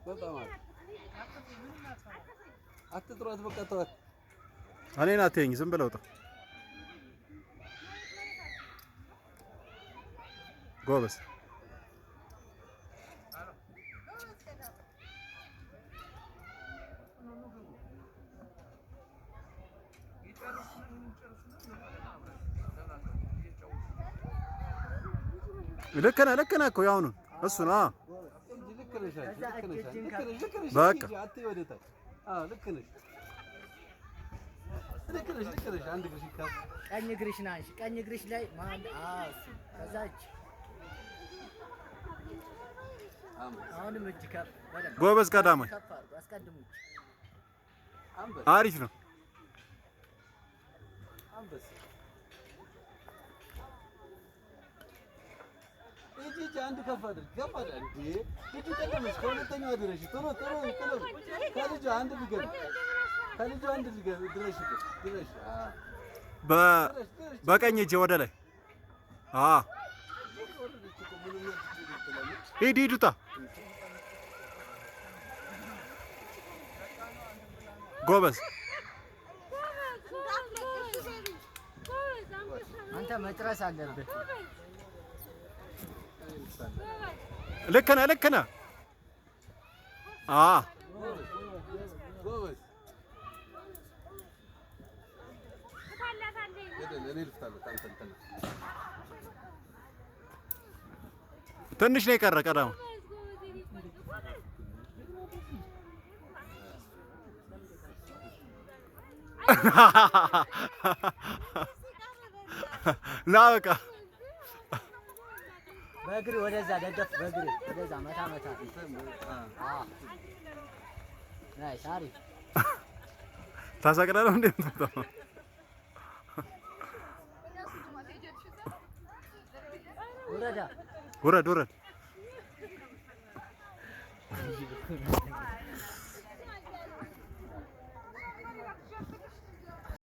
በጣም አትጥሯት በቃ ተዋት። እኔን አትይኝ ዝም ብለው ተው ጎበዝ ልክ ነህ እኮ ያው ነው እሱ ነው በቃ አንድ ግርሽ ይካፍ ቀኝ ግርሽ ናንሽ ቀኝ ግርሽ ላይ ማን ከዛች አሁንም እጅ ከፍ ጎበዝ ቀዳማይ አሪፍ ነው እጅ አንድ ከፍ አድርግ እጅ ቀደምሽ ከሁለተኛው ድረሽ ቶሎ ከልጅ አንድ ቢገር ከልጅ አንድ ድረሽ በቀኝ እጅ ወደ ላይ ሂዱታ ጎበዝ አንተ መጥረስ አለብህ ልክ ነህ ጎበዝ ትንሽ ነው የቀረ ቀዳማ ና በቃ በእግር ወደዛ ደገፍ በእግር ወደዛ መታ ናይስ አሪፍ ታሰቅላለህ እንዴ የምትመጣው ውረድ